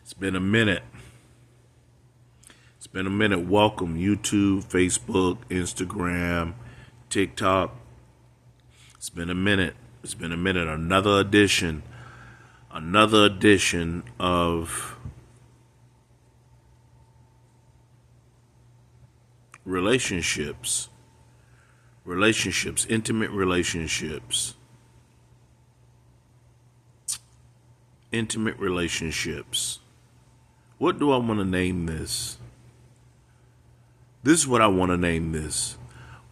It's been a minute. It's been a minute. Welcome, YouTube, Facebook, Instagram, TikTok. It's been a minute. It's been a minute. Another edition of relationships. Relationships, intimate relationships. Intimate relationships. What do I want to name this? This is what I want to name this.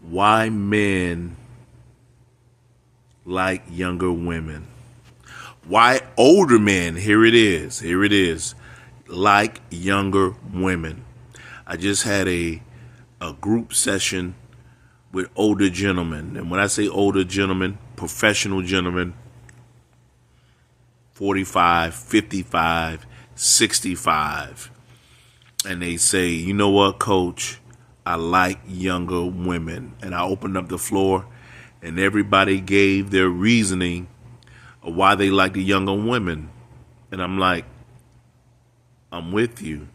Why men like younger women. Why older men, here it is, like younger women. I just had a group session with older gentlemen. And when I say older gentlemen, professional gentlemen, 45, 55, 65. And they say, you know what, coach? I like younger women. And I opened up the floor and everybody gave their reasoning of why they like the younger women. And I'm like, I'm with you.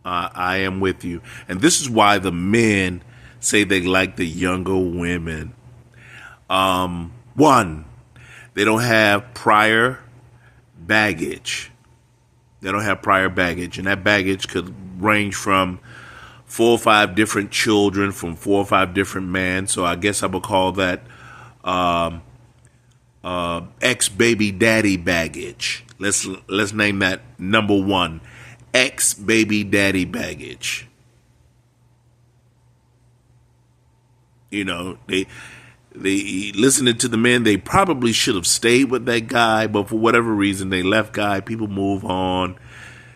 I am with you. And this is why the men say they like the younger women. One, they don't have prior baggage. They don't have prior baggage. And that baggage could range from 4 or 5 different children from 4 or 5 different men. So I guess I would call that ex-baby daddy baggage. Let's name that number 1. Ex-baby daddy baggage. You know, they listening to the men, they probably should have stayed with that guy, but for whatever reason they left guy. People move on,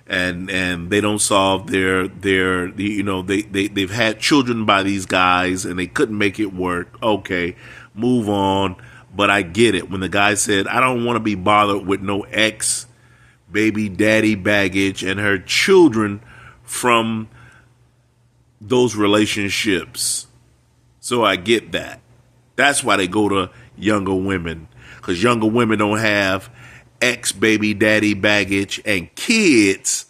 and they don't solve their they've had children by these guys and they couldn't make it work. Okay, move on. But I get it when the guy said, I don't want to be bothered with no ex baby daddy baggage and her children from those relationships. So I get that. That's why they go to younger women, because younger women don't have ex-baby daddy baggage and kids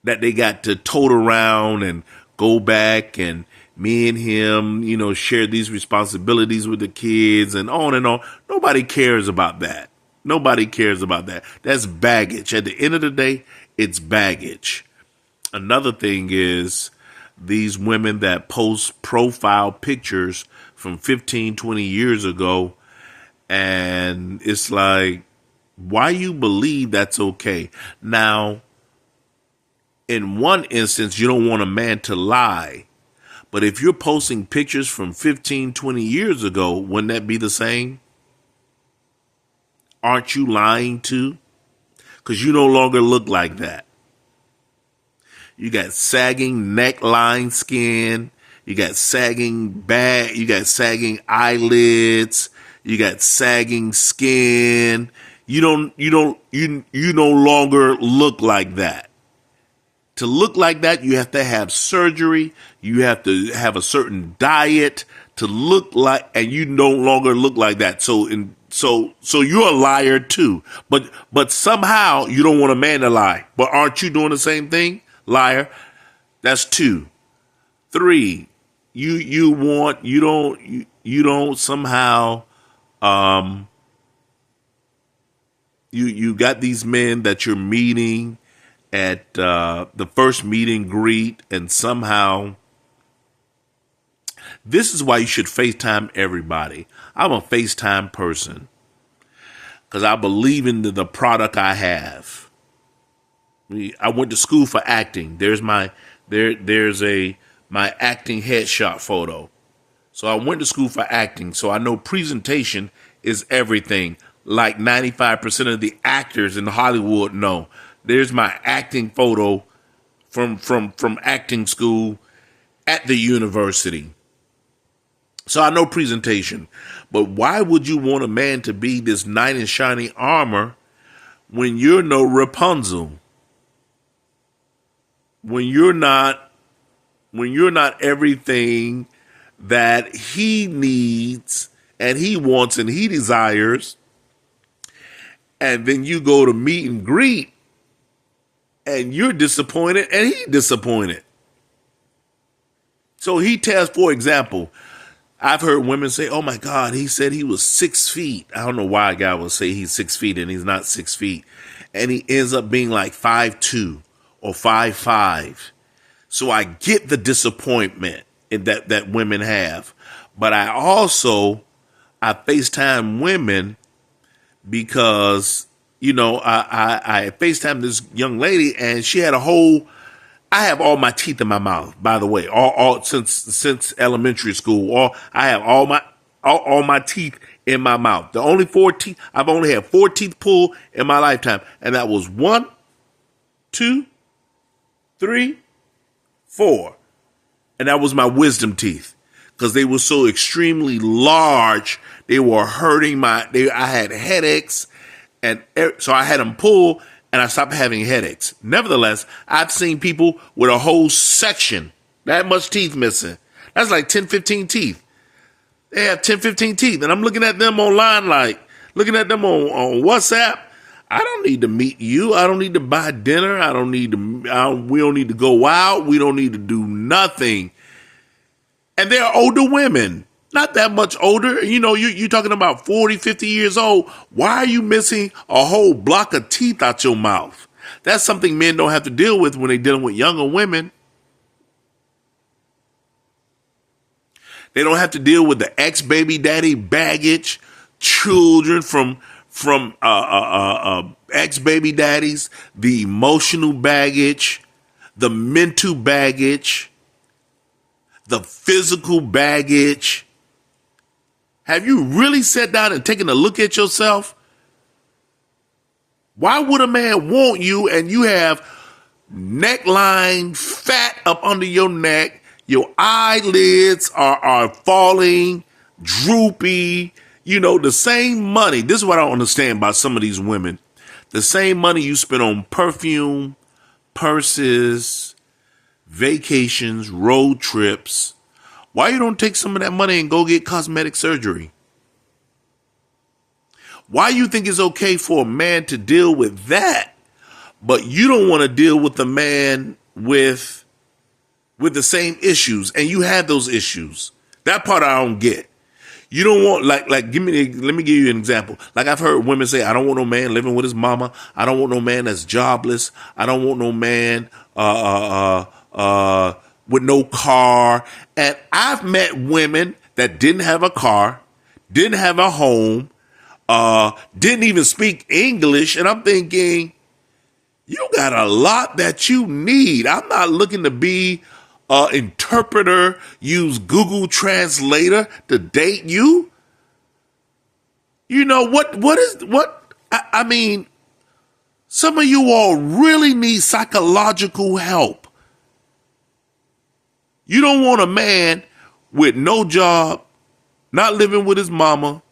that they got to tote around and go back, and me and him, share these responsibilities with the kids and on and on. Nobody cares about that. Nobody cares about that. That's baggage. At the end of the day, it's baggage. Another thing is these women that post profile pictures from 15, 20 years ago. And it's like, why you believe that's okay? Now, in one instance, you don't want a man to lie. But if you're posting pictures from 15, 20 years ago, wouldn't that be the same? Aren't you lying too? Because you no longer look like that. You got sagging neckline skin. You got sagging back. You got sagging eyelids. You got sagging skin. You no longer look like that. To look like that, you have to have surgery. You have to have a certain diet to look like, and you no longer look like that. So you're a liar too. But somehow you don't want a man to lie. But aren't you doing the same thing? Liar. That's 2. 3. You don't somehow you got these men that you're meeting at the first meet and greet, and somehow this is why you should FaceTime everybody. I'm a FaceTime person because I believe in the product I have. I went to school for acting. There's my acting headshot photo. So I went to school for acting. So I know presentation is everything. Like 95% of the actors in Hollywood know. There's my acting photo from acting school at the university. So I know presentation. But why would you want a man to be this knight in shining armor when you're no Rapunzel? When you're not everything that he needs and he wants and he desires, And then you go to meet and greet and you're disappointed and he's disappointed. So he tells, for example, I've heard women say, oh my God, he said he was 6 feet. I don't know why a guy will say he's 6 feet and he's not 6 feet. And he ends up being like 5'2" or 5'5". So I get the disappointment that women have. But I FaceTime women because, I FaceTime this young lady and she had I have all my teeth in my mouth, by the way, all since elementary school. I have all my teeth in my mouth. The only 4 teeth, I've only had 4 teeth pulled in my lifetime. And that was 1, 2, 3, 4. And that was my wisdom teeth because they were so extremely large. They were hurting I had headaches. And so I had them pulled and I stopped having headaches. Nevertheless, I've seen people with a whole section, that much teeth missing. That's like 10, 15 teeth. They have 10, 15 teeth. And I'm looking at them online, looking at them on WhatsApp. I don't need to meet you. I don't need to buy dinner. We don't need to go out. We don't need to do nothing. And they're older women. Not that much older. You're talking about 40, 50 years old. Why are you missing a whole block of teeth out your mouth? That's something men don't have to deal with when they're dealing with younger women. They don't have to deal with the ex-baby daddy baggage, children from ex-baby daddies, the emotional baggage, the mental baggage, the physical baggage. Have you really sat down and taken a look at yourself? Why would a man want you and you have neckline fat up under your neck? Your eyelids are falling, droopy. The same money. This is what I don't understand about some of these women. The same money you spend on perfume, purses, vacations, road trips. Why you don't take some of that money and go get cosmetic surgery? Why you think it's okay for a man to deal with that, but you don't want to deal with the man with the same issues, and you have those issues? That part I don't get. You don't want let me give you an example. Like I've heard women say, I don't want no man living with his mama. I don't want no man that's jobless. I don't want no man with no car. And I've met women that didn't have a car, didn't have a home, didn't even speak English. And I'm thinking, you got a lot that you need. I'm not looking to be an interpreter, use Google Translator to date you. I mean, some of you all really need psychological help. You don't want a man with no job, not living with his mama,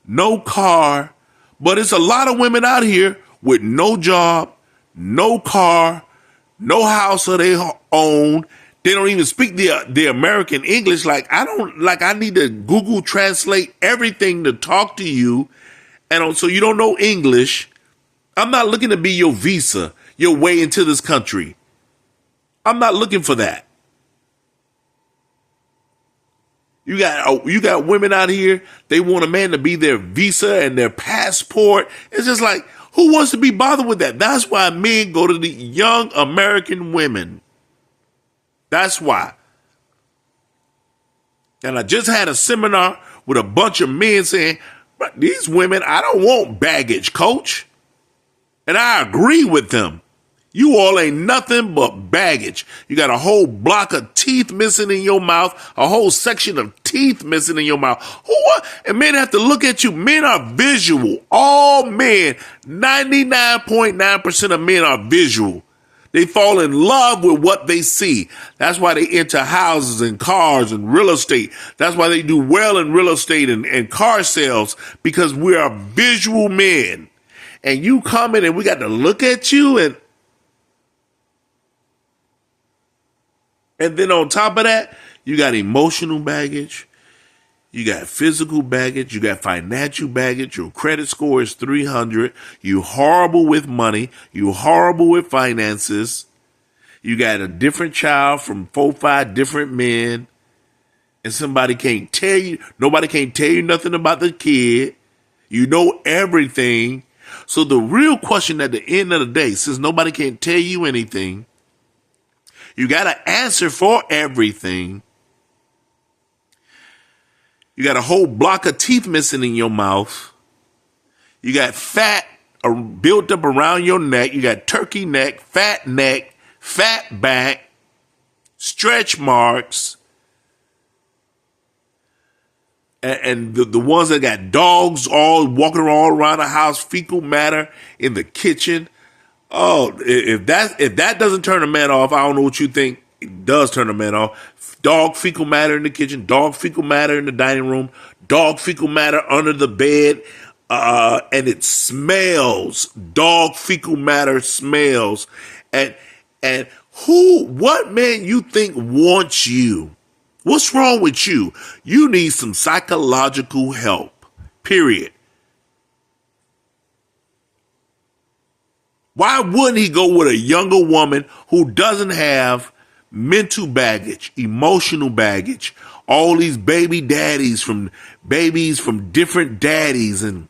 no car, but it's a lot of women out here with no job, no car, no house of their own. They don't even speak the American English. I need to Google translate everything to talk to you. And so you don't know English. I'm not looking to be your visa, your way into this country. I'm not looking for that. You got women out here, they want a man to be their visa and their passport. It's just like, who wants to be bothered with that? That's why men go to the young American women. That's why. And I just had a seminar with a bunch of men saying, but these women, I don't want baggage, coach. And I agree with them. You all ain't nothing but baggage. You got a whole block of teeth missing in your mouth, a whole section of teeth missing in your mouth. And men have to look at you. Men are visual. All men, 99.9% of men are visual. They fall in love with what they see. That's why they enter houses and cars and real estate. That's why they do well in real estate and car sales, because we are visual men. And you come in and we got to look at you and then on top of that, you got emotional baggage. You got physical baggage. You got financial baggage. Your credit score is 300. You horrible with money. You horrible with finances. You got a different child from 4, 5 different men. And somebody can't tell you, nobody can't tell you nothing about the kid. You know everything. So the real question at the end of the day, since nobody can tell you anything, you got an answer for everything. You got a whole block of teeth missing in your mouth. You got fat built up around your neck. You got turkey neck, fat back, stretch marks. And the ones that got dogs all walking all around the house, fecal matter in the kitchen. Oh, if that doesn't turn a man off, I don't know what you think it does turn a man off. Dog fecal matter in the kitchen, dog fecal matter in the dining room, dog fecal matter under the bed, and it smells. Dog fecal matter smells. And what man you think wants you? What's wrong with you? You need some psychological help, period. Why wouldn't he go with a younger woman who doesn't have mental baggage, emotional baggage, all these babies from different daddies and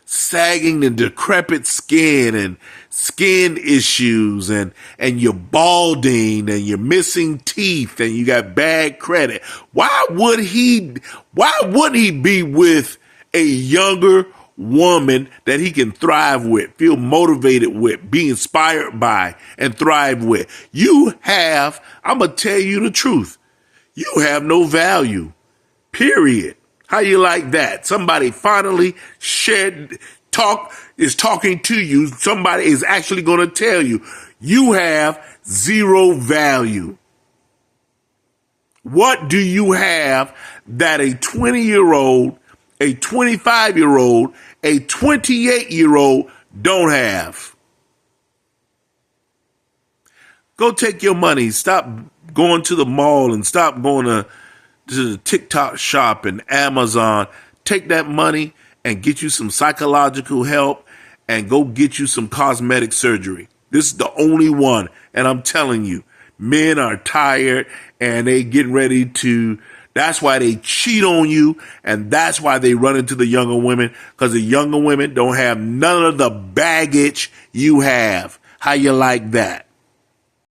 sagging and decrepit skin and skin issues and you're balding and you're missing teeth and you got bad credit. Why wouldn't he be with a younger woman that he can thrive with, feel motivated with, be inspired by, and thrive with? I'm going to tell you the truth. You have no value, period. How you like that? Somebody finally is talking to you. Somebody is actually going to tell you, you have zero value. What do you have that a 20-year-old, a 25-year-old, a 28-year-old don't have? Go take your money. Stop going to the mall and stop going to the TikTok shop and Amazon. Take that money and get you some psychological help and go get you some cosmetic surgery. This is the only one. And I'm telling you, men are tired and they getting ready to. That's why they cheat on you. And that's why they run into the younger women, because the younger women don't have none of the baggage you have. How you like that?